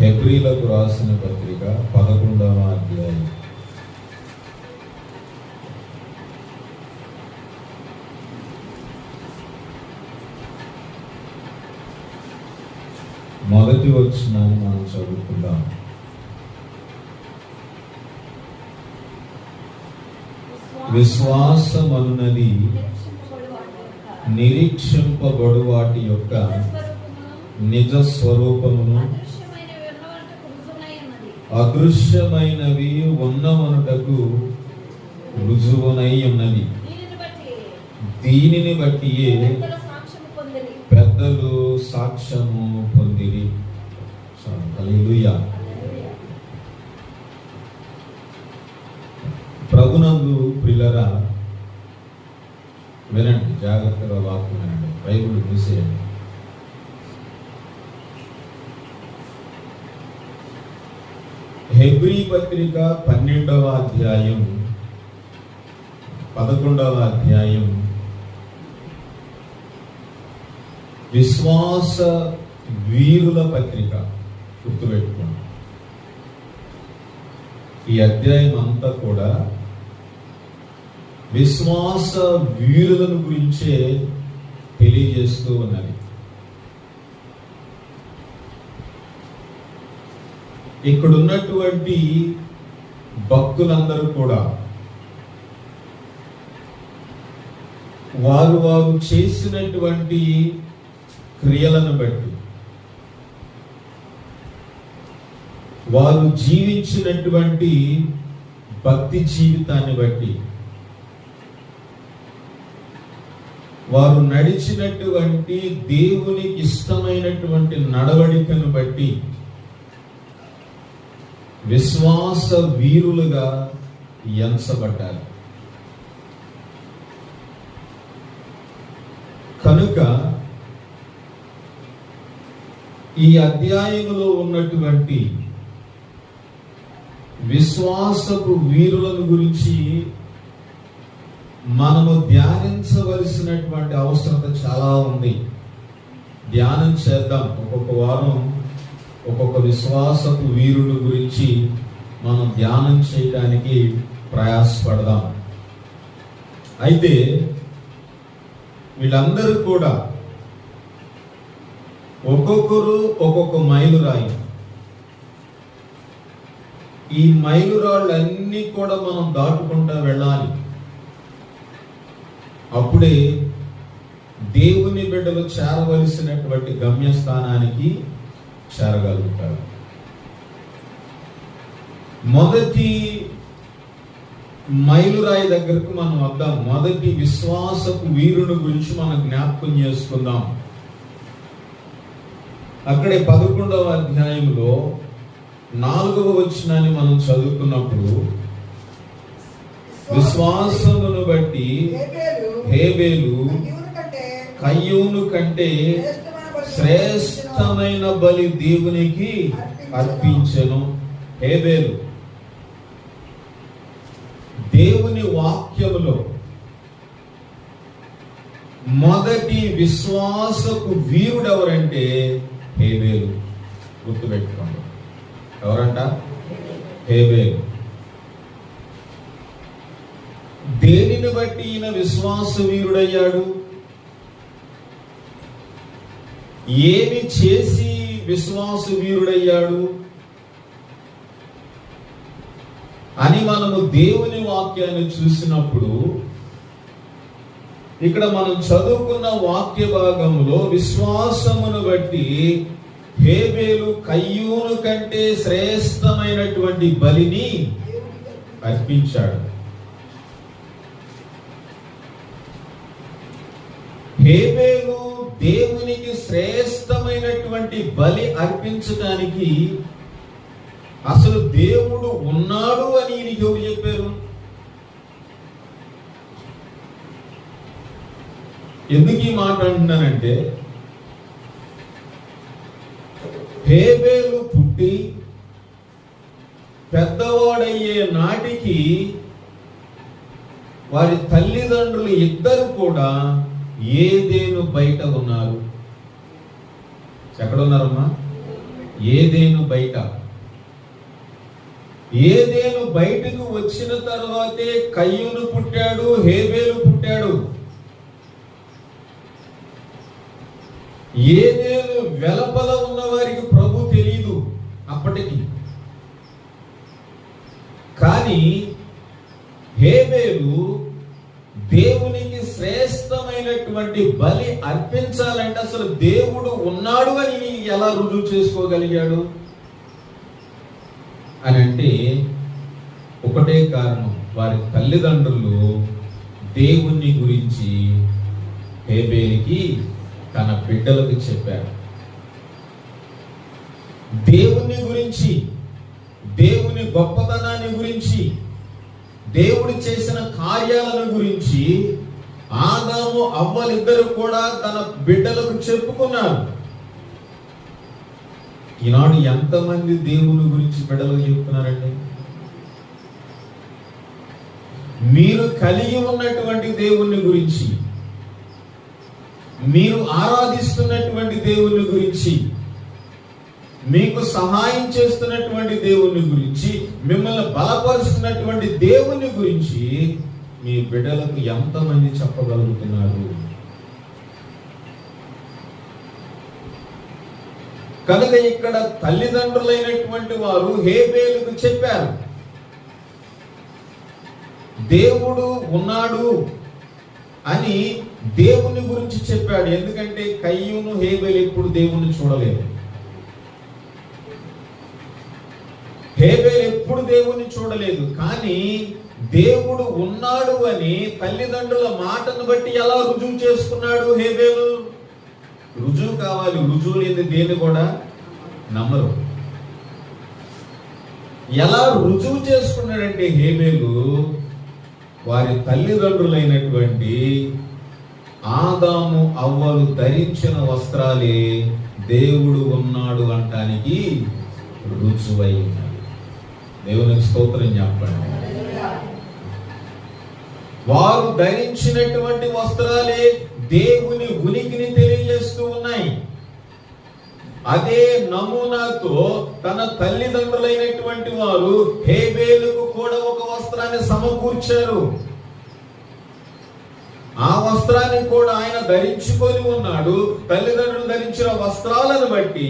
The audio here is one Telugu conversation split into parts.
హెబ్రీలకు రాసిన పత్రిక 11వ అధ్యాయం. మొదటి వచనాన్ని మనం చదువుకుందాం. విశ్వాసమనున్నది నిరీక్షింపబడు వాటి యొక్క నిజ స్వరూపమును, అదృశ్యమైనవి ఉన్నవనుటకు రుజువునై ఉన్నది. దీనిని బట్టి పెద్దలు సాక్ష్యము పొందిరి. హల్లెలూయా. ప్రభునందు ప్రియులారా, వినండి, జాగ్రత్తగా వాక్యం వినండి, బైబిల్ తీసేయండి. హెబ్రీ పత్రిక 12వ అధ్యాయం 11వ అధ్యాయం విశ్వాస వీరుల పత్రిక. గుర్తుపెట్టుకోండి, ఈ అధ్యాయం అంతా కూడా విశ్వాస వీరులను గురించే తెలియజేస్తూ ఉన్నది. ఇక్కడ ఉన్నటువంటి భక్తులందరూ కూడా వారు చేసినటువంటి క్రియలను బట్టి, వారు జీవించినటువంటి భక్తి జీవితాన్ని బట్టి, వారు నడిచినటువంటి దేవునికి ఇష్టమైనటువంటి నడవడికను బట్టి విశ్వాస వీరులుగా ఎంచబడ్డారు. కనుక ఈ అధ్యాయంలో ఉన్నటువంటి విశ్వాసపు వీరులను గురించి మనము ధ్యానించవలసినటువంటి అవసరత చాలా ఉంది. ధ్యానం చేద్దాం. ఒక్కొక్క వారం ఒక్కొక్క విశ్వాసపు వీరుల గురించి మనం ధ్యానం చేయడానికి ప్రయాసపడదాం. అయితే వీళ్ళందరూ కూడా ఒక్కొక్కరు ఒక్కొక్క మైలురాయి. ఈ మైలురాళ్ళన్నీ కూడా మనం దాటుకుంటూ వెళ్ళాలి. అప్పుడే దేవుని బిడ్డలు చేరవలసినటువంటి గమ్యస్థానానికి చేరగలుగుతారు. మొదటి మైలురాయి దగ్గరకు మనం వద్దాం. మొదటి విశ్వాసపు వీరుని గురించి మనం జ్ఞాపకం చేసుకుందాం. అక్కడే 11వ అధ్యాయంలో 4వ వచనాన్ని మనం చదువుకున్నప్పుడు, విశ్వాసమును బట్టి హేబేలు కయ్యూను కంటే శ్రేష్టమైన బలి దేవునికి అర్పించెను. హేబేలు దేవుని వాక్యములో మొదటి విశ్వాసపు వీరుడు ఎవరంటే హేబేలు. గుర్తుపెట్టుకోండి, ఎవరంట? హేబేలు. దేనిని బట్టి ఈయన విశ్వాస వీరుడయ్యాడు? ఏమి చేసి విశ్వాస వీరుడయ్యాడు అని మనము దేవుని వాక్యాన్ని చూసినప్పుడు, ఇక్కడ మనం చదువుకున్న వాక్య భాగంలో విశ్వాసమును బట్టి హేబేలు కయ్యూను కంటే శ్రేష్టమైనటువంటి బలిని అర్పించాడు. హేబేలు దేవునికి శ్రేష్టమైనటువంటి బలి అర్పించడానికి అసలు దేవుడు ఉన్నాడు అని ఈయనకి ఎవరు చెప్పారు? ఎందుకు ఈ మాట అంటున్నానంటే, హేబేలు పుట్టి పెద్దవాడయ్యే నాటికి వారి తల్లిదండ్రులు ఇద్దరు కూడా ఏదేను బయట ఉన్నారు. ఎక్కడ ఉన్నారమ్మా? ఏదేను బయట, ఏదేను బయటకు వచ్చిన తర్వాతే కయ్యూను పుట్టాడు, హేబేలు పుట్టాడు. ఏదేను వెలపల ఉన్న వారికి ప్రభు తెలియదు అప్పటికి. కానీ హేబేలు దేవునికి శ్రేష్టమైనటువంటి బలి అర్పించాలంటే అసలు దేవుడు ఉన్నాడు అని ఎలా రుజువు చేసుకోగలిగాడు అని అంటే ఒకటే కారణం, వారి తల్లిదండ్రులు దేవుని గురించి హేబేలుకి తన బిడ్డలకు చెప్పారు. దేవుని గురించి, దేవుని గొప్పతనాన్ని గురించి, దేవుడు చేసిన కార్యాలను గురించి ఆదాము అవ్వలిద్దరు కూడా తన బిడ్డలకు చెప్పుకున్నారు. ఈనాడు ఎంతమంది దేవుని గురించి బిడ్డలకు చెప్తున్నారండి? మీరు కలిగి ఉన్నటువంటి దేవుని గురించి, మీరు ఆరాధిస్తున్నటువంటి దేవుని గురించి, మీకు సహాయం చేస్తున్నటువంటి దేవుని గురించి, మిమ్మల్ని బలపరుస్తున్నటువంటి దేవుని గురించి మీ బిడ్డలకు ఎంతమంది చెప్పగలుగుతున్నారు? కనుక ఇక్కడ తల్లిదండ్రులైనటువంటి వారు హేబేలుకు చెప్పారు, దేవుడు ఉన్నాడు అని దేవుని గురించి చెప్పాడు. ఎందుకంటే కయ్యూను హేబేలు ఎప్పుడు దేవుని చూడలేదు. హేబేలు ఎప్పుడు దేవుని చూడలేదు. కానీ దేవుడు ఉన్నాడు అని తల్లిదండ్రుల మాటను బట్టి ఎలా రుజువు చేసుకున్నాడు హేబేలు? రుజువు కావాలి. రుజువు లేని దేని కూడా నమ్మరు. ఎలా రుజువు చేసుకున్నాడంటే హేబేలు వారి తల్లిదండ్రులైనటువంటి ఆదాము అవ్వలు ధరించిన వస్త్రాలే దేవుడు ఉన్నాడు అంటానికి రుజువై ఉన్నాడు. దేవునికి స్తోత్రం చెప్పండి. వారు ధరించినటువంటి వస్త్రాలే దేవుని ఉనికిని తెలియజేస్తూ ఉన్నాయి. అదే నమూనాతో తన తల్లిదండ్రులైనటువంటి వారు హేబేలుకు కూడా ఒక వస్త్రాన్ని సమకూర్చారు. ఆ వస్త్రాన్ని కూడా ఆయన ధరించుకొని ఉన్నాడు. తల్లిదండ్రులు ధరించిన వస్త్రాలను బట్టి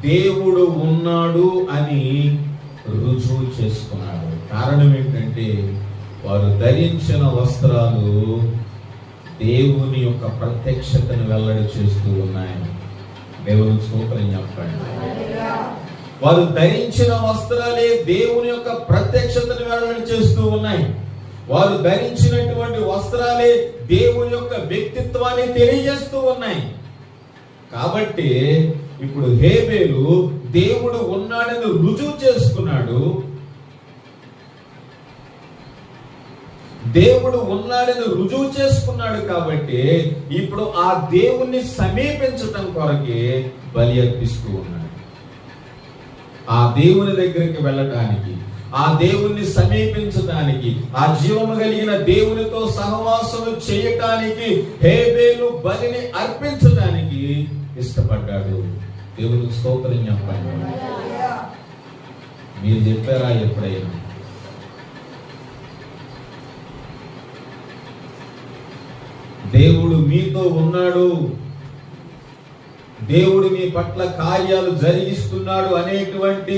దేవుడు ఉన్నాడు అని రుజువు చేసుకున్నాడు. కారణం ఏంటంటే వారు ధరించిన వస్త్రాలు దేవుని యొక్క ప్రత్యక్షతను వెల్లడి చేస్తూ ఉన్నాయి. దేవుని స్తోత్రం చెప్పండి. వారు ధరించిన వస్త్రాలే దేవుని యొక్క ప్రత్యక్షతను వెల్లడి చేస్తూ ఉన్నాయి. వారు ధరించినటువంటి వస్త్రాలే దేవుని యొక్క వ్యక్తిత్వాన్ని తెలియజేస్తూ ఉన్నాయి. కాబట్టి ఇప్పుడు హేబేలు దేవుడు ఉన్నాడని రుజువు చేసుకున్నాడు. దేవుడు ఉన్నాడని రుజువు చేసుకున్నాడు కాబట్టి ఇప్పుడు ఆ దేవుణ్ణి సమీపించటం కొరకే బలి అర్పిస్తూ ఉన్నాడు. ఆ దేవుని దగ్గరికి వెళ్ళటానికి, ఆ దేవుణ్ణి సమీపించటానికి, ఆ జీవము కలిగిన దేవునితో సహవాసము చేయటానికి హేబేలు బలిని అర్పించడానికి ఇష్టపడ్డాడు. దేవునికి స్తోత్రం చెప్పండి. మీరు చెప్పారా ఎప్పుడైనా? దేవుడు మీతో ఉన్నాడు, దేవుడు మీ పట్ల కార్యాలు జరిగిస్తున్నాడు అనేటువంటి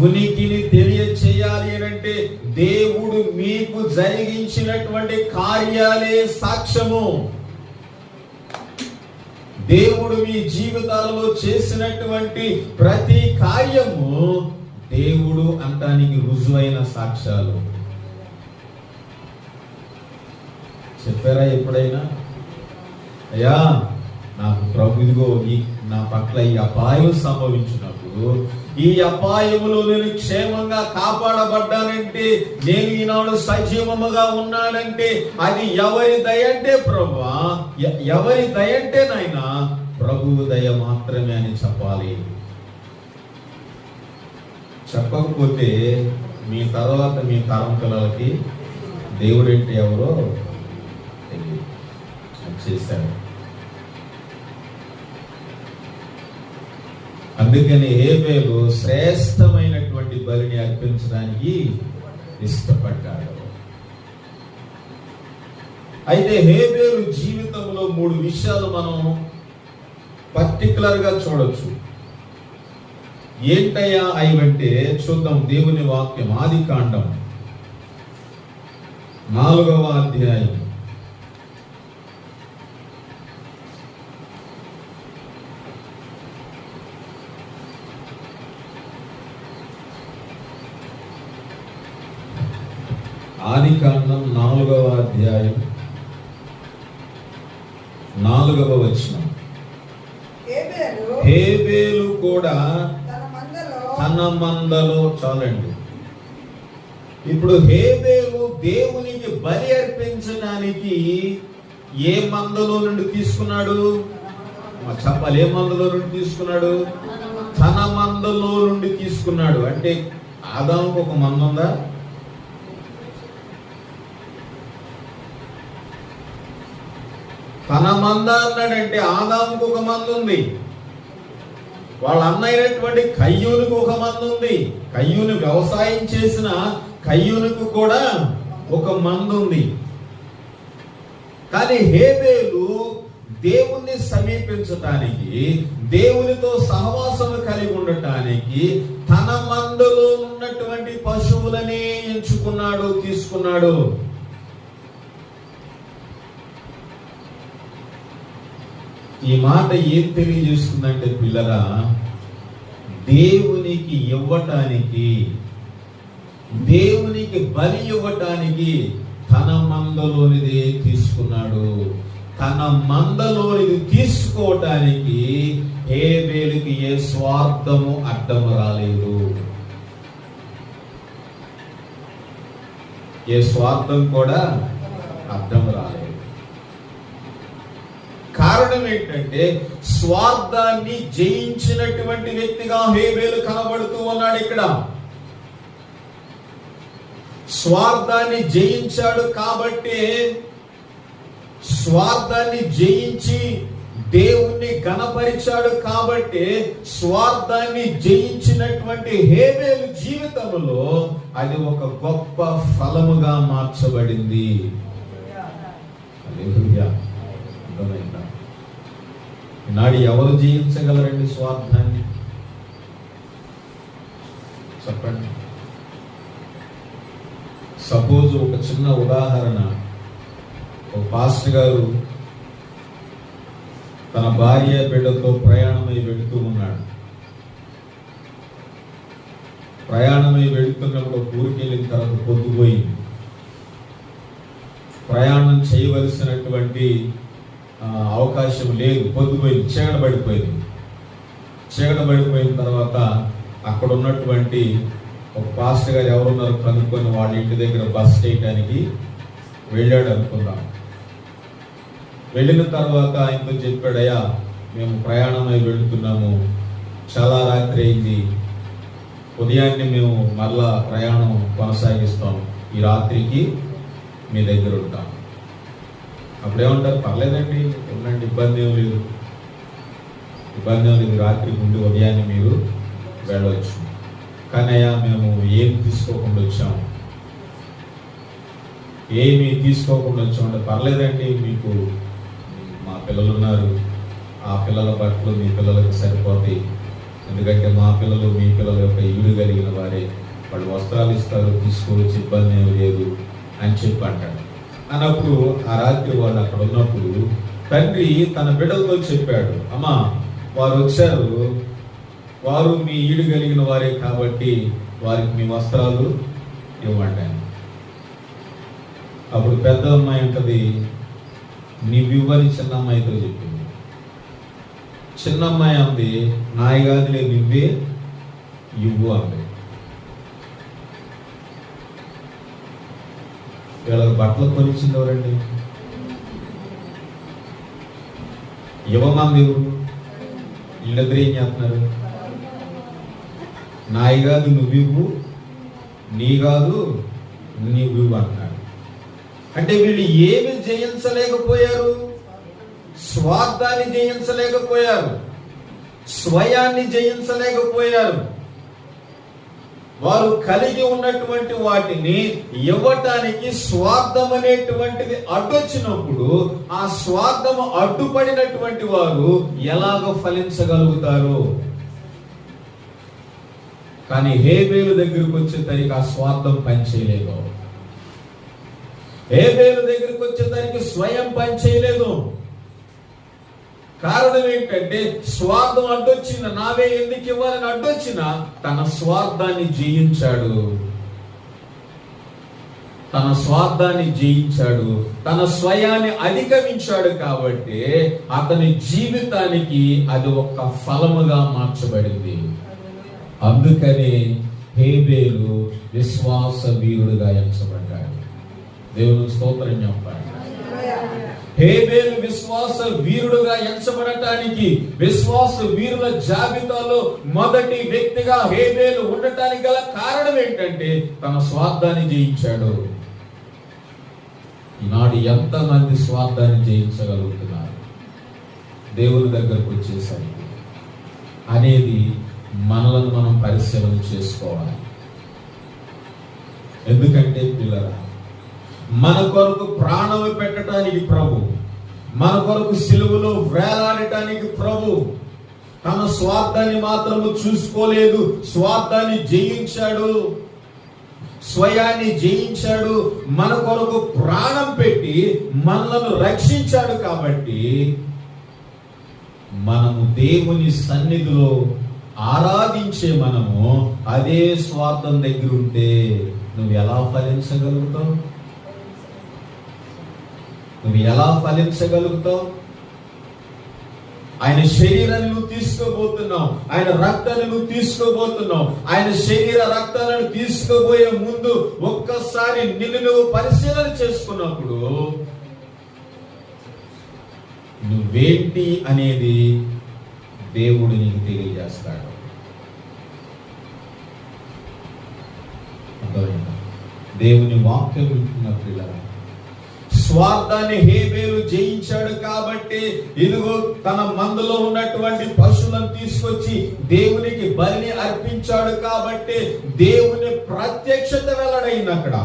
ఉనికిని తెలియచేయాలి అంటే దేవుడు మీకు జరిగించినటువంటి కార్యాలే సాక్ష్యము. దేవుడు మీ జీవితాలలో చేసినటువంటి ప్రతి కార్యము దేవుడు అంటానికి రుజువైన సాక్ష్యాలు. చెప్పారా ఎప్పుడైనా? అయ్యా నాకు ప్రభు ఇదిగో నా పట్ల ఈ అపాయం సంభవించినప్పుడు, ఈ అపాయములో నేను క్షేమంగా కాపాడబడ్డానంటే, నేను ఈనాడు సజీవముగా ఉన్నానంటే అది ఎవరి దయంటే ప్రభువా, ఎవరి దయంటే నాయనా ప్రభువు దయ మాత్రమే అని చెప్పాలి. చెప్పకపోతే మీ తర్వాత మీ తరం పిల్లలకి దేవుడంటే ఎవరో చేశారు. అందుకని హేబేలు శ్రేష్టమైనటువంటి బలిని అర్పించడానికి ఇష్టపడ్డాడు. అయితే హేబేలు జీవితంలో 3 విషయాలు మనం పర్టికులర్ గా చూడొచ్చు. ఏంటయ్యా అవంటే చూద్దాం. దేవుని వాక్యం ఆదికాండం 4వ అధ్యాయం 4వ వచనం. హేబేలు కూడా తన మందలో, చాలండి. ఇప్పుడు హేబేలు దేవునికి బలి అర్పించడానికి ఏ మందలో నుండి తీసుకున్నాడు? చెప్పాలి, ఏ మందలో నుండి తీసుకున్నాడు? తన మందలో నుండి తీసుకున్నాడు. అంటే ఆదాముకు ఒక మంద ఉందా? తన మంద అన్నాడంటే ఆదాముకు ఒక మంద ఉంది, వాళ్ళ అన్నైనటువంటి కయ్యూనుకు ఒక మంద ఉంది, కయ్యూను వ్యవసాయం చేసిన కయ్యూనుకు కూడా ఒక మంద ఉంది. కానీ హేబేలు దేవుణ్ణి సమీపించటానికి, దేవునితో సహవాసము కలిగి ఉండటానికి తన మందలో ఉన్నటువంటి పశువులనే ఎంచుకున్నాడు, తీసుకున్నాడు. ఈ మాట ఏం తెలియజేస్తుందంటే పిల్లరా, దేవునికి ఇవ్వటానికి, దేవునికి బలి ఇవ్వటానికి తన మందలోనిదే తీసుకున్నాడు. తన మందలోనిది తీసుకోవటానికి హేబేలుకి ఏ స్వార్థము అడ్డము రాలేదు. ఏ స్వార్థం కూడా అడ్డం రాలేదు. కారణం ఏంటంటే స్వార్థాన్ని జయించినటువంటి వ్యక్తిగా హేబేలు కనబడుతూ ఉన్నాడు. ఇక్కడ స్వార్థాన్ని జయించాడు కాబట్టి, స్వార్థాన్ని జయించి దేవుణ్ణి ఘనపరిచాడు కాబట్టి, స్వార్థాన్ని జయించినటువంటి హేబేలు జీవితంలో అది ఒక గొప్ప ఫలముగా మార్చబడింది. హల్లెలూయా. ఈనాడు ఎవరు జయించగలరండి స్వార్థాన్ని? చెప్పండి. సపోజ్ ఒక చిన్న ఉదాహరణ, ఒక పాస్టర్ గారు తన భార్య బిడ్డతో ప్రయాణమై వెళుతూ ఉన్నాడు. ప్రయాణమై వెళుతున్నప్పుడు ఊరికి వెళ్ళిన తర్వాత పొద్దుపోయింది. ప్రయాణం చేయవలసినటువంటి అవకాశం లేదు, పొద్దుపోయింది, చీకటి పడిపోయింది. చీకటి పడిపోయిన తర్వాత అక్కడ ఉన్నటువంటి ఒక పాస్టర్ గారు ఎవరున్నారు కనుక్కొని వాళ్ళ ఇంటి దగ్గర బస్ చేయడానికి వెళ్ళాడు అనుకుందాం. వెళ్ళిన తర్వాత ఆయనతో చెప్పాడయ్యా, మేము ప్రయాణమై వెళుతున్నాము, చాలా రాత్రి అయింది, ఉదయాన్నే మేము మరలా ప్రయాణం కొనసాగిస్తాం, ఈ రాత్రికి మీ దగ్గర ఉంటాం. అప్పుడేమంటారు? పర్లేదండి, ఉండండి, ఇబ్బంది ఏం లేదు, రాత్రికి ఉండి ఉదయాన్నే మీరు వెళ్ళవచ్చు. కానీ అయ్యా, మేము ఏమి తీసుకోకుండా వచ్చాము, అంటే పర్లేదండి, మీకు మా పిల్లలు ఉన్నారు, ఆ పిల్లల బట్టలు మీ పిల్లలకు సరిపోతాయి, ఎందుకంటే మా పిల్లలు మీ పిల్లల యొక్క ఈడు కలిగిన వారే, వాళ్ళు వస్త్రాలు ఇస్తారు, తీసుకోవచ్చు, ఇబ్బంది ఏమి లేదు అని చెప్పి అంటాడు. అన్నప్పుడు ఆ రాత్రి వాళ్ళు అక్కడ ఉన్నప్పుడు తండ్రి తన బిడ్డలతో చెప్పాడు, అమ్మా వారు వచ్చారు, వారు మీ ఈడు కలిగిన వారే కాబట్టి వారికి మీ వస్త్రాలు ఇవ్వండి. అప్పుడు పెద్ద అమ్మాయి అంటది, నీవివ్వని చిన్న అమ్మాయితో చెప్పింది. చిన్న అమ్మాయి అంది, నాయి కాదులే, నువ్వే ఇవ్వు అంది. వీళ్ళకి బట్టలు కొనిచ్చింది ఎవరండి? ఇవ్వమంది ఎవరు? వీళ్ళిద్దరు ఏం చేస్తున్నారు? నాయి కాదు నువ్వివ్వు, నీ కాదు నీవివ్వు అంటున్నాడు. అంటే వీళ్ళు ఏమి జయించలేకపోయారు? స్వార్థాన్ని జయించలేకపోయారు. స్వయాన్ని జయించలేకపోయారు. వారు కలిగి ఉన్నటువంటి వాటిని ఇవ్వటానికి స్వార్థం అనేటువంటిది అడ్డొచ్చినప్పుడు ఆ స్వార్థము అడ్డుపడినటువంటి వారు ఎలాగో ఫలించగలుగుతారు? కానీ హేబేలు దగ్గరికి వచ్చేసరికి ఆ స్వార్థం పనిచేయలేదు. హేబేలు దగ్గరికి వచ్చేసరికి స్వయం పనిచేయలేదు. కారణం ఏంటంటే స్వార్థం అడ్డొచ్చిన, నావే ఎందుకు ఇవ్వాలని అడ్డొచ్చిన తన స్వార్థాన్ని జయించాడు. తన స్వార్థాన్ని జయించాడు, తన స్వయాన్ని అధిగమించాడు. కాబట్టి అతని జీవితానికి అది ఒక ఫలముగా మార్చబడింది. అందుకని హేబేలు విశ్వాస వీరుడుగా ఎంచబడ్డాడు. దేవుని స్తోత్రం చెప్పాడు. హేబేలు విశ్వాస వీరుడుగా ఎంచబడటానికి, విశ్వాస వీరుల జాబితాలో మొదటి వ్యక్తిగా హేబేలు ఉండటానికి గల కారణం ఏంటంటే తన స్వార్థాన్ని జయించాడు. ఈనాడు ఎంతమంది స్వార్థాన్ని జయించగలుగుతున్నారు దేవుని దగ్గరకు వచ్చేసరికి అనేది మనలను మనం పరిశీలన చేసుకోవాలి. ఎందుకంటే పిల్లరా, మన కొరకు ప్రాణం పెట్టడానికి ప్రభు, మన కొరకు సిలువలో వేలాడటానికి ప్రభు తన స్వార్థాన్ని మాత్రము చూసుకోలేదు, స్వార్థాన్ని జయించాడు, స్వయాన్ని జయించాడు, మన కొరకు ప్రాణం పెట్టి మనలను రక్షించాడు. కాబట్టి మనము దేవుని సన్నిధిలో ఆరాధించే మనము అదే స్వార్థం దగ్గర ఉంటే నువ్వు ఎలా ఫలించగలుగుతావు? నువ్వు ఎలా ఫలించగలుగుతావు? ఆయన శరీరాన్ని నువ్వు తీసుకోబోతున్నావు, ఆయన రక్తాన్ని నువ్వు తీసుకోబోతున్నావు. ఆయన శరీర రక్తాలను తీసుకోబోయే ముందు ఒక్కసారి నిన్ను నువ్వు పరిశీలన చేసుకున్నప్పుడు నువ్వేంటి అనేది దేవుడు నీకు తెలియజేస్తాడు. దేవుని వాక్యం వింటున్న పిల్లలు, స్వార్థాన్ని హేబేలు జయించాడు కాబట్టి ఇదిగో తన మందులో ఉన్నటువంటి పశువులను తీసుకొచ్చి దేవునికి బలిని అర్పించాడు. కాబట్టి దేవుని ప్రత్యక్షత వెల్లడైంది. అక్కడ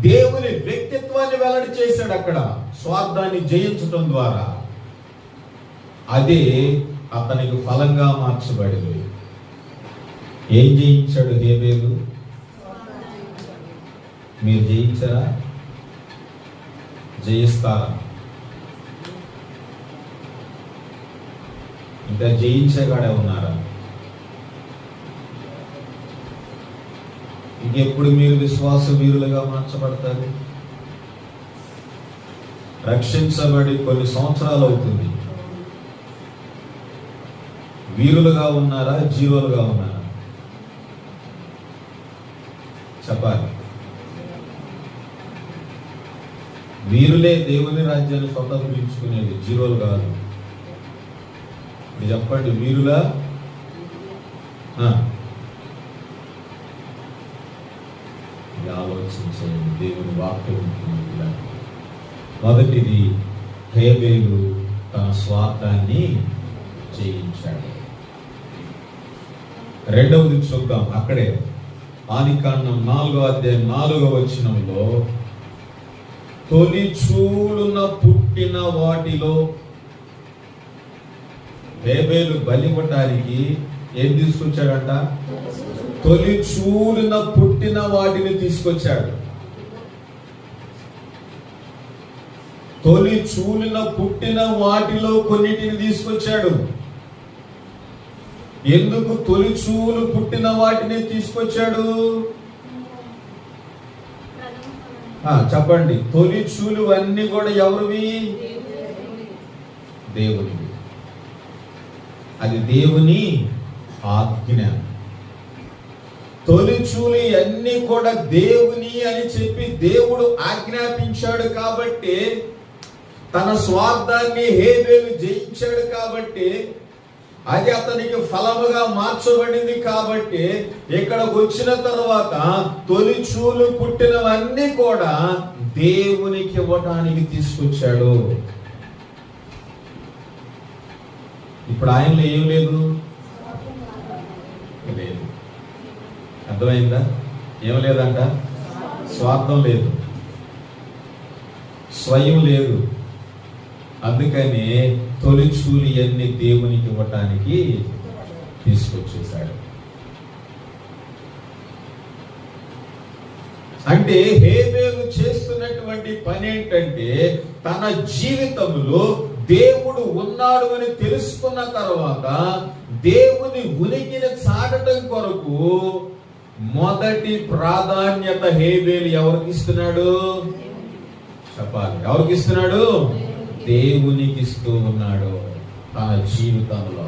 దేవుని వ్యక్తిత్వాన్ని వెల్లడి చేశాడు. అక్కడ స్వార్థాన్ని జయించడం ద్వారా అదే అతనికి ఫలంగా మార్చబడింది. ఏం జయించాడు హేబేలు? మీరు జయించారా? జయిస్తారా? ఇంకా జయించేగాడే ఉన్నారా? ఇంకెప్పుడు మీరు విశ్వాస వీరులుగా మార్చబడతారు? రక్షించబడి కొన్ని సంవత్సరాలు అవుతుంది. వీరులుగా ఉన్నారా? జీరోలుగా ఉన్నారా? చెప్పాలి. వీరులే దేవుని రాజ్యాన్ని స్వతంత్రించుకునేది, జీరోలు కాదు. మీరు చెప్పండి, వీరులా? ఆలోచించండి. దేవుని వాక్యం. మొదటిది, హేబేలు తన స్వార్థాన్ని జయించాడు. రెండవది చూద్దాం. అక్కడే ఆదికాండం 4వ అధ్యాయం 4వ వచనంలో, తొలి చూలున పుట్టిన వాటిలో హేబేలు బలివ్వటానికి ఏం తీసుకొచ్చాడంట? తొలి చూలున పుట్టిన వాటిని తీసుకొచ్చాడు. తొలి చూలున పుట్టిన వాటిలో కొన్నిటిని తీసుకొచ్చాడు. ఎందుకు తొలి చూలు పుట్టిన వాటిని తీసుకొచ్చాడు? చెప్పండి. తొలి చూలు అన్ని కూడా ఎవరివి? దేవునివి. అది దేవుని ఆజ్ఞ. తొలి చూలు అన్ని కూడా దేవుని అని చెప్పి దేవుడు ఆజ్ఞాపించాడు. కాబట్టి తన స్వార్థాన్ని హేబేలు జయించాడు. కాబట్టి అది అతనికి ఫలముగా మార్చబడింది. కాబట్టి ఇక్కడికి వచ్చిన తర్వాత తొలి చూలు పుట్టినవన్నీ కూడా దేవునికి ఇవ్వటానికి తీసుకొచ్చాడు. ఇప్పుడు ఆయనలో ఏం లేదు, లేదు. అర్థమైందా? ఏం లేదంట, స్వార్థం లేదు, స్వయం లేదు. అందుకని తొలిచూలి అన్ని దేవునికి ఇవ్వటానికి తీసుకొచ్చేశాడు. అంటే హేబేలు చేస్తున్నటువంటి పని ఏంటంటే, తన జీవితంలో దేవుడు ఉన్నాడు అని తెలుసుకున్న తర్వాత దేవుని ఉనికిని చాటడం కొరకు మొదటి ప్రాధాన్యత హేబేలు ఎవరికి ఇస్తున్నాడు? చెప్పాలి, ఎవరికి ఇస్తున్నాడు? దేవునికి ఇస్తూ ఉన్నాడు తన జీవితంలో.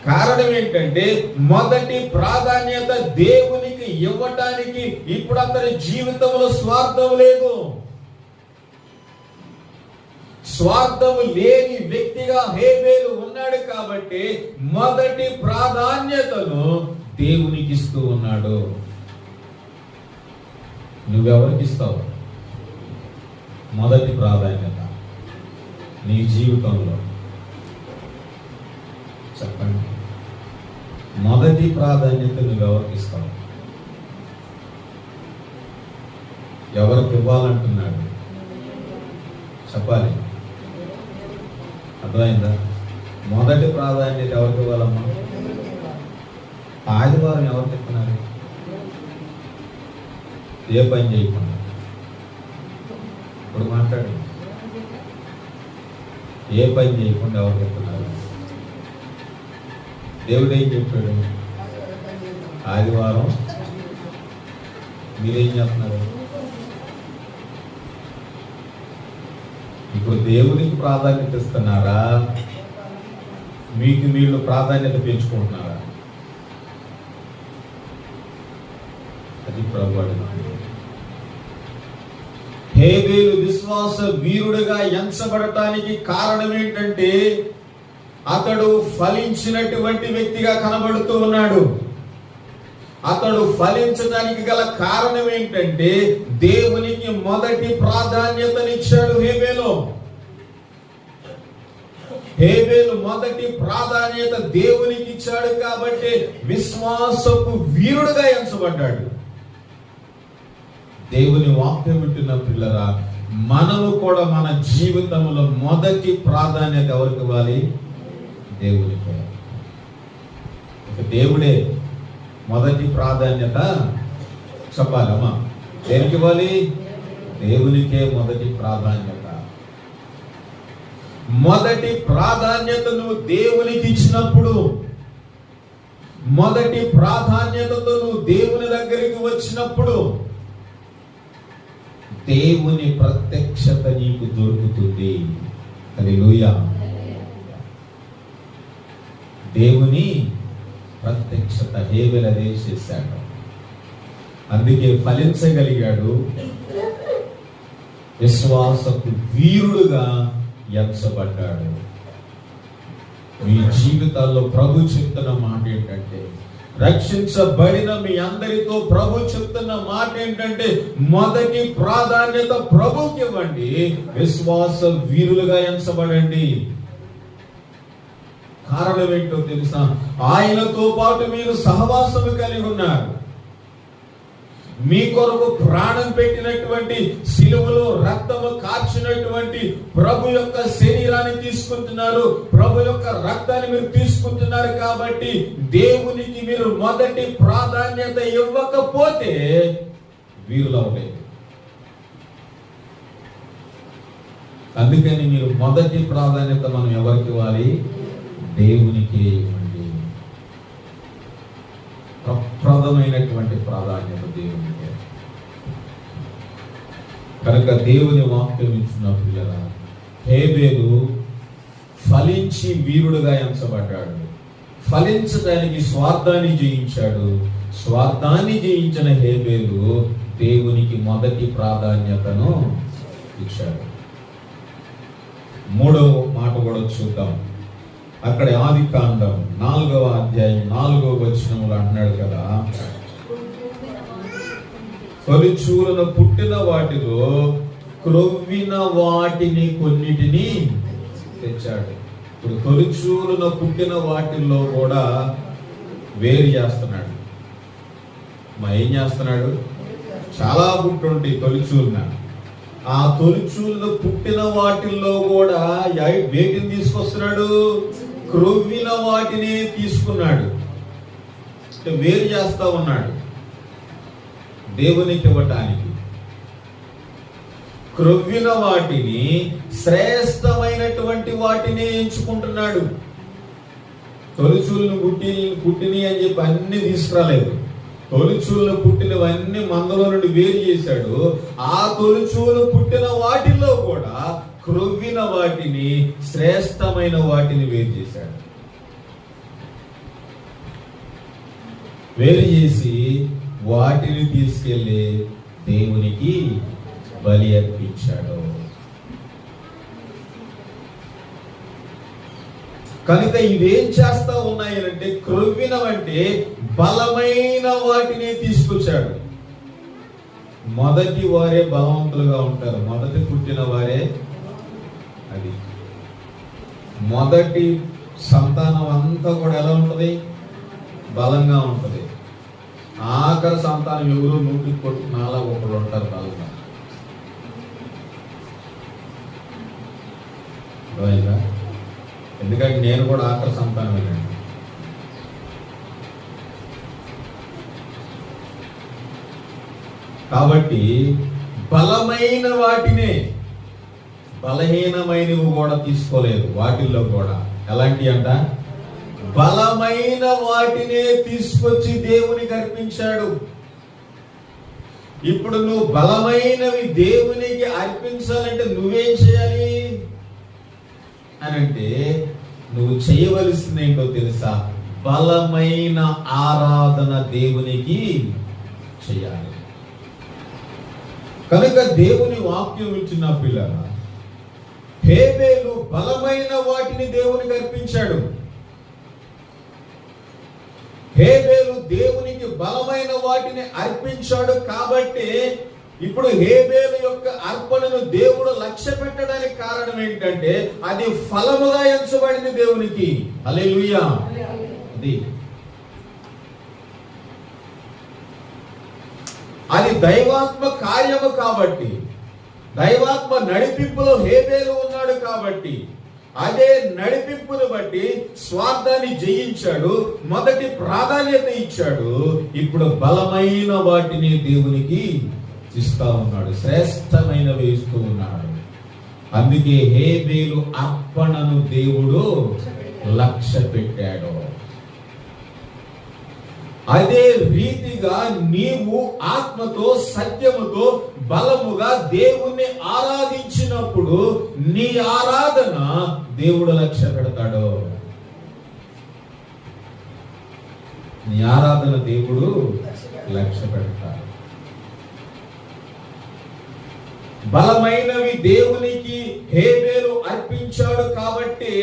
కారణం ఏంటంటే, మొదటి ప్రాధాన్యత దేవునికి ఇవ్వటానికి ఇప్పుడు అతని జీవితంలో స్వార్థం లేదు. స్వార్థం లేని వ్యక్తిగా హేబేలు ఉన్నాడు కాబట్టి మొదటి ప్రాధాన్యతను దేవునికి ఇస్తూ ఉన్నాడు. నువ్వెవరికి ఇస్తావు మొదటి ప్రాధాన్యత నీ జీవితంలో? చెప్పండి. మొదటి ప్రాధాన్యత నువ్వెవరికి ఇస్తావు? ఎవరికి ఇవ్వాలంటున్నాడు? చెప్పాలి. అర్థమైందా? మొదటి ప్రాధాన్యత ఎవరికి ఇవ్వాలమ్మా? ఆదివారం ఎవరు చెప్తున్నారు? ఏ పని చేయకుండా ఇప్పుడు మాట్లాడు. ఏ పని చేయకుండా ఎవరు చెప్తున్నారు? దేవుడు ఏం చెప్పాడు? ఆదివారం మీరేం చేస్తున్నారు? ఇప్పుడు దేవునికి ప్రాధాన్యత ఇస్తున్నారా, మీకు వీళ్ళు ప్రాధాన్యత పెంచుకుంటున్నారా? అది ప్రభువాడు. హేబేలు విశ్వాస వీరుడిగా ఎంచబడటానికి కారణం ఏంటంటే, అతడు ఫలించినటువంటి వ్యక్తిగా కనబడుతూ ఉన్నాడు. అతడు ఫలించడానికి గల కారణం ఏంటంటే, దేవునికి మొదటి ప్రాధాన్యతనిచ్చాడు హేబేలు. హేబేలు మొదటి ప్రాధాన్యత దేవునికి ఇచ్చాడు కాబట్టి విశ్వాసపు వీరుడుగా ఎంచబడ్డాడు. దేవుని వాక్యం వింటున్న పిల్లరా, మనము కూడా మన జీవితంలో మొదటి ప్రాధాన్యత ఎవరికి ఇవ్వాలి? దేవునికి. దేవుడే మొదటి ప్రాధాన్యత చెప్పాలమ్మా. దేనికి ఇవ్వాలి? దేవునికే మొదటి ప్రాధాన్యత. మొదటి ప్రాధాన్యత నువ్వు దేవునికి ఇచ్చినప్పుడు, మొదటి ప్రాధాన్యతతో నువ్వు దేవుని దగ్గరికి వచ్చినప్పుడు దేవుని ప్రత్యక్షత నీకు దొరుకుతుంది. హల్లెలూయా. దేవుని ప్రత్యక్షత హేబేలు అదే చేశాడు. అందుకే ఫలించగలిగాడు, విశ్వాసపు వీరుడుగా ఎంచబడ్డాడు. మీ జీవితాల్లో ప్రభు చెప్తున్న మాట ఏంటంటే, రక్షించబడిన మీ అందరితో ప్రభు చెప్తున్న మాట ఏంటంటే, మొదటి ప్రాధాన్యత ప్రభుకి ఇవ్వండి, విశ్వాస వీరులుగా ఎంచబడండి. కారణం ఏంటో తెలుసా? ఆయనతో పాటు మీరు సహవాసము కలిగి ఉన్నారు. మీ కొరకు ప్రాణం పెట్టినటువంటి, సిలువలో రక్తము కార్చినటువంటి ప్రభు యొక్క శరీరాన్ని తీసుకుంటున్నారు, ప్రభు యొక్క రక్తాన్ని మీరు తీసుకుంటున్నారు. కాబట్టి దేవునికి మీరు మొదటి ప్రాధాన్యత ఇవ్వకపోతే వీరులవలేదు. అందుకని మీరు మొదటి ప్రాధాన్యత మనం ఎవరికి ఇవ్వాలి? దేవునికి ఇవ్వండి. ప్రప్రదమైనటువంటి ప్రాధాన్యత దేవునికి. కనుక దేవుని వాక్యం ఇచ్చిన పిల్లరా, హేబేలు ఫలించి వీరుడుగా ఎంచబడ్డాడు. ఫలించడానికి స్వార్థాన్ని జయించాడు. స్వార్థాన్ని జయించిన హేబేలు దేవునికి మొదటి ప్రాధాన్యతను ఇచ్చాడు. మూడవ మాట కూడా చూద్దాం. అక్కడ ఆదికాండం 4వ అధ్యాయం 4వ వచనములు అన్నాడు కదా, తొలిచూలను పుట్టిన వాటిలో క్రొవ్విన వాటిని కొన్నిటిని తెచ్చాడు. ఇప్పుడు తొలిచూలున పుట్టిన వాటిల్లో కూడా వేరు చేస్తున్నాడు. ఏం చేస్తున్నాడు? చాలా పుట్టుంటాయి తొలిచూలున. ఆ తొలిచూలున పుట్టిన వాటిల్లో కూడా వేటిని తీసుకొస్తున్నాడు? క్రొవ్విన వాటిని తీసుకున్నాడు. వేరు చేస్తా ఉన్నాడు దేవునికి ఇవ్వటానికి. క్రొవ్విన వాటిని, శ్రేష్టమైనటువంటి వాటిని ఎంచుకుంటున్నాడు. తొలిచూలను పుట్టిని అని చెప్పి అన్ని తీసుకురాలేదు. తొలిచూలు పుట్టినవన్నీ మందలో నుండి వేరు చేశాడు. ఆ తొలిచూలు పుట్టిన వాటిల్లో కూడా క్రొవ్విన వాటిని, శ్రేష్టమైన వాటిని వేరు చేశాడు. వేరు చేసి వాటిని తీసుకెళ్లి దేవునికి బలి అర్పించాడు. కనుక ఇవేం చేస్తా ఉన్నాయంటే, క్రొవ్వినవంటే బలమైన వాటిని తీసుకొచ్చాడు. మొదటి వారే బలవంతులుగా ఉంటారు. మొదటి పుట్టిన వారే, అది మొదటి సంతానం అంతా కూడా ఎలా ఉంటది? బలంగా ఉంటది. ఆఖరి సంతానం ఎవరు 100 ఒకరు ఉంటారు బలంగా. ఎందుకంటే నేను కూడా ఆఖరి సంతానమేనండి. కాబట్టి బలమైన వాటినే, బలహీనమైనవి కూడా తీసుకోలేదు. వాటిల్లో కూడా ఎలాంటి అంట? బలమైన వాటినే తీసుకొచ్చి దేవునికి అర్పించాడు. ఇప్పుడు నువ్వు బలమైనవి దేవునికి అర్పించాలంటే నువ్వేం చేయాలి అని అంటే, నువ్వు చేయవలసింది ఏంటో తెలుసా? బలమైన ఆరాధన దేవునికి చేయాలి. కనుక దేవుని వాక్యం ఇచ్చిన పిల్లల, హేబేలు బలమైన వాటిని దేవునికి అర్పించాడు. హేబేలు దేవునికి బలమైన వాటిని అర్పించాడు. కాబట్టి ఇప్పుడు హేబేలు యొక్క అర్పణను దేవుడు లక్ష్య పెట్టడానికి కారణం ఏంటంటే, అది ఫలముగా ఎంచబడింది దేవునికి. హల్లెలూయా. అది దైవాత్మ కార్యము కాబట్టి, దైవాత్మ నడిపింపులో హేబేలు ఉన్నాడు కాబట్టి, అదే నడిపింపును బట్టి స్వార్థాన్ని జయించాడు, మొదటి ప్రాధాన్యత ఇచ్చాడు. ఇప్పుడు బలమైన వాటిని దేవునికి ఇస్తా ఉన్నాడు, శ్రేష్టమైనవి ఇస్తూ ఉన్నాడు. అందుకే హేబేలు అర్పణను దేవుడు లక్ష్య పెట్టాడు. అదే రీతిగా నీవు ఆత్మతో, సత్యముతో, బలముగా దేవుణ్ణి ఆరాధించినప్పుడు నీ ఆరాధన దేవుడు లక్ష్య పెడతాడు. నీ ఆరాధన దేవుడు లక్ష్య పెడతాడు. బలమైనవి దేవునికి హేబేలు అర్పించాడు కాబట్టి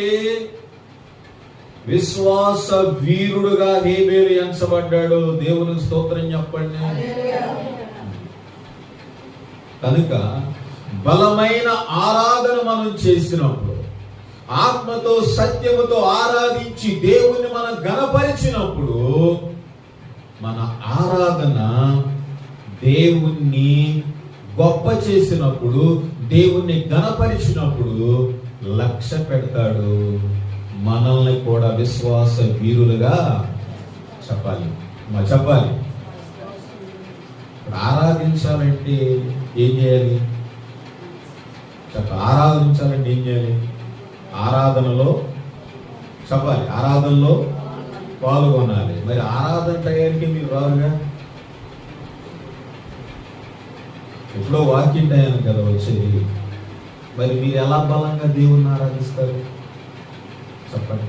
విశ్వాస వీరుడుగా హేబేలు ఎంచబడ్డాడు. దేవునికి స్తోత్రం చెప్పండి. కనుక బలమైన ఆరాధన మనం చేసినప్పుడు, ఆత్మతో సత్యముతో ఆరాధించి దేవుణ్ణి మనం ఘనపరిచినప్పుడు, మన ఆరాధన దేవుణ్ణి గొప్ప చేసినప్పుడు, దేవుణ్ణి ఘనపరిచినప్పుడు లక్ష్య పెడతాడు. మనల్ని కూడా విశ్వాస వీరులుగా చెప్పాలి. ఆరాధించాలంటే ఏం చేయాలి? ఆరాధించాలంటే ఏం చేయాలి? ఆరాధనలో చెప్పాలి, ఆరాధనలో పాల్గొనాలి. మరి ఆరాధన టయానికి మీరు రారుగా. ఎప్పుడో వాక్యం టయానికి కదా వచ్చేది. మరి మీరు ఎలా బలంగా దేవుణ్ణి ఆరాధిస్తారు చెప్పండి.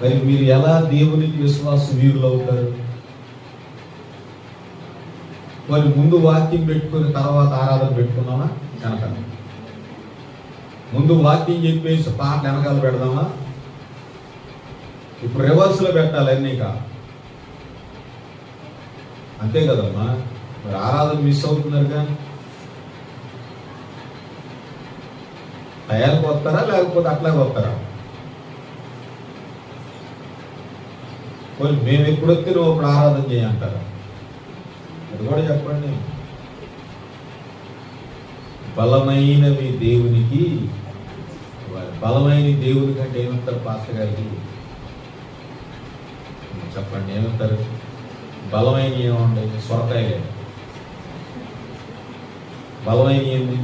మరి మీరు ఎలా దేవునికి విశ్వాస వీరులు అవుతారు? మరి ముందు వాక్యం పెట్టుకుని తర్వాత ఆరాధన పెట్టుకున్నామా? కనుక ముందు వాక్యం చెప్పేసి పాట వెనకాల పెడదామా? ఇప్పుడు రివర్స్ లో పెట్టాలి అన్నీక. అంతే కదమ్మా. మరి ఆరాధన మిస్ అవుతున్నారుగా. టయానికి వస్తారా లేకపోతే అట్లాగే వస్తారా? పోనీ మేము ఎప్పుడొస్తే నువ్వు అప్పుడు ఆరాధన చేయంటారా? అది కూడా చెప్పండి. బలమైనవి దేవునికి, బలమైన దేవుని కంటే ఏమంటారు పాస్టర్ గారికి? చెప్పండి, ఏమంటారు? బలమైన ఏముంటాయి? సొరకాయలే. బలమైన ఏంది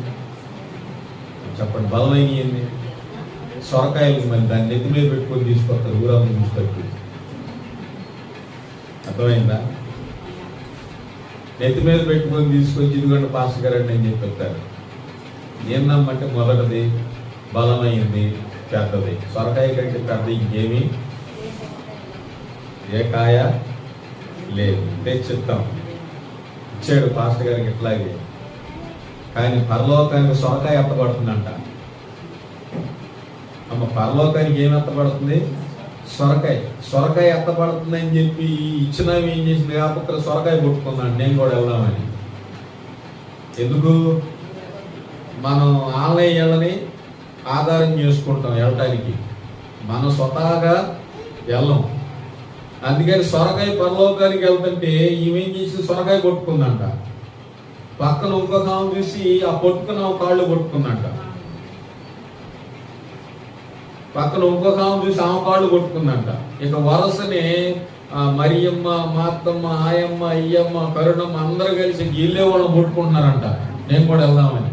చెప్పండి? బలమైన ఏంది? సొరకాయలు. మరి దాన్ని నెత్తి మీద పెట్టుకొని తీసుకొస్తారు, ఊరంతా తీసుకొచ్చి. అర్థమైందా? నెత్తి మీద పెట్టుకొని తీసుకొచ్చి ఇదిగోండి పాస్టర్ గారు అని చెప్పేస్తారు. ఏందమ్మంటే మొదటిది బలమైంది, పెద్దది. సొరకాయ కంటే పెద్ద ఇంకేమి ఏ కాయ లేదు. తెచ్చిస్తాం, ఇచ్చాడు పాస్టర్ గారికి ఇట్లాగే. కానీ పరలోకానికి సొరకాయ ఎత్తబడుతుందంట. అమ్మ, పరలోకానికి ఏమి ఎత్తబడుతుంది? సొరకాయ. సొరకాయ ఎత్తబడుతుంది అని చెప్పి ఇచ్చినవి ఏం చేసింది? కాకపోతే సొరకాయ కొట్టుకున్నాను, నేను కూడా వెళ్దామని. ఎందుకు? మనం ఆన్లైన్ వెళ్ళని ఆధారం చేసుకుంటాం వెళ్ళటానికి, మనం స్వతహాగా వెళ్ళం. అందుకని సొరకాయ పరలోకానికి వెళ్తుంటే ఈమెం చేసి సొరకాయ కొట్టుకుందంట. పక్కన ఇంకొక ఆమె చూసి ఆ కొట్టుకున్న కాళ్ళు కొట్టుకుందంట. పక్కన ఇంకొక ఆమె చూసి ఆమె కాళ్ళు కొట్టుకుందంట. ఇక వరుసనే మరియమ్మ, మాత్తమ్మ, ఆయమ్మ, అయ్యమ్మ, కరుణమ్మ అందరూ కలిసి ఇల్లే వాళ్ళని కొట్టుకుంటున్నారంట, నేను కూడా వెళ్దామని.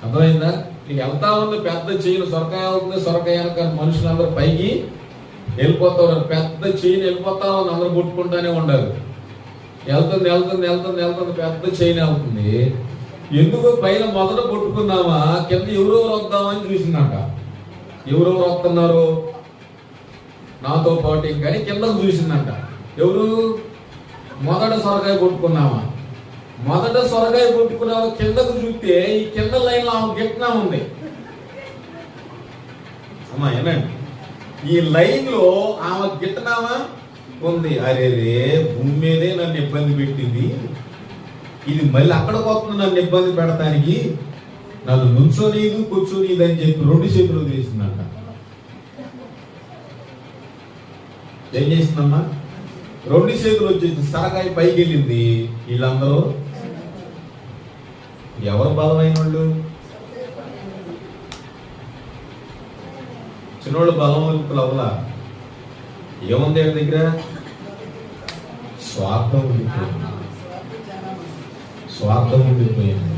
అర్థమైందా? నీకు వెళ్తా ఉంది పెద్ద చెయ్యిలు, సొరకాయ అవుతుంది, సొరకాయ వెనక మనుషులందరూ పైకి వెళ్ళిపోతా ఉన్నారు. పెద్ద చెయ్యిని వెళ్ళిపోతా ఉంది, అందరూ కొట్టుకుంటానే ఉండాలి. వెళ్తుంది వెళ్తుంది వెళ్తుంది వెళ్తుంది, పెద్ద చైన్ వెళ్తుంది. ఎందుకు? పైన మొదట కొట్టుకుందామా, కింద ఎవరెవరు వద్దామని చూసిందంట. ఎవరెవరు వస్తున్నారు నాతో పాటు కానీ కిందకు చూసిందంట. ఎవరు? మొదట సొరకాయ కొట్టుకున్నామా. మొదట సొరకాయ కొట్టుకున్నామా, కిందకు చూస్తే ఈ కింద లైన్లో ఆమె గిట్నా ఉంది. అమ్మా ఏనండి, ఈ లైన్లో ఆమె గిట్టనామా ఉంది. అరే రే, భూమి మీదే నన్ను ఇబ్బంది పెట్టింది, ఇది మళ్ళీ అక్కడికి వస్తుంది నన్ను ఇబ్బంది పెడతానికి, నన్ను నుంచోనీదు కూర్చోనీదు అని చెప్పి 2 చేతులు తీసిందంట. ఏం చేసిందమ్మా? 2 చేతులు వచ్చేసి సరకాయ పైకి వెళ్ళింది. వీళ్ళందరూ ఎవరు బలమైన వాళ్ళు? చిన్నోళ్ళు బలవంతులు అవ్వలా. ఏముంది వీళ్ళ దగ్గర? స్వార్థం ఉండిపోయింది. స్వార్థం ఉండిపోయింది.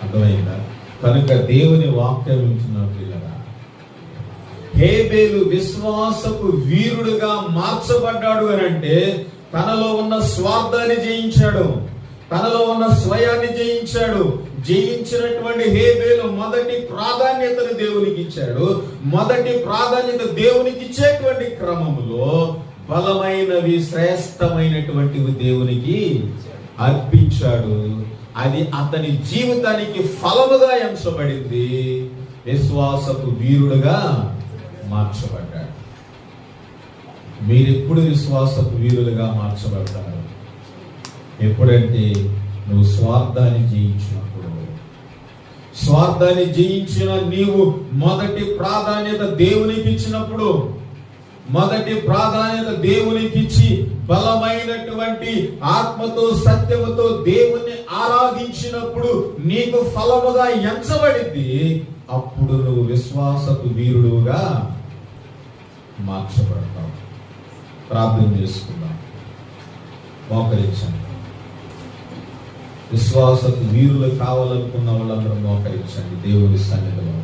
అర్థమైందా? కనుక దేవుని వాక్యం ఇచ్చినట్లు హేబేలు విశ్వాసపు వీరుడుగా మార్చబడ్డాడు అని అంటే తనలో ఉన్న స్వార్థాన్ని జయించాడు, తనలో ఉన్న స్వయాన్ని జయించాడు. జయించినటువంటి హేబేలు మొదటి ప్రాధాన్యతను దేవునికి ఇచ్చాడు. మొదటి ప్రాధాన్యత దేవునికి ఇచ్చేటువంటి క్రమంలో బలమైనవి, శ్రేష్టమైనటువంటివి దేవునికి అర్పించాడు. అది అతని జీవితానికి ఫలముగా ఎంచబడింది. విశ్వాసపు వీరుడుగా మార్చబడ్డాడు. మీరెప్పుడు విశ్వాసపు వీరులుగా మార్చబడతారు? ఎప్పుడంటే నువ్వు స్వార్థాన్ని జయించినప్పుడు. స్వార్థాన్ని జయించిన నీవు మొదటి ప్రాధాన్యత దేవునికి ఇచ్చినప్పుడు, మొదటి ప్రాధాన్యత దేవునికి ఇచ్చి బలమైనటువంటి ఆత్మతో సత్యముతో దేవుని ఆరాధించినప్పుడు నీకు ఫలముగా ఎంచబడింది. అప్పుడు నువ్వు విశ్వాసపు వీరుడుగా మార్చబడతావు. ప్రార్థన చేసుకుందాం, మోకరించండి. విశ్వాసపు వీరులు కావాలనుకున్న వాళ్ళందరూ మోకరించండి దేవుని సన్నిధిలో.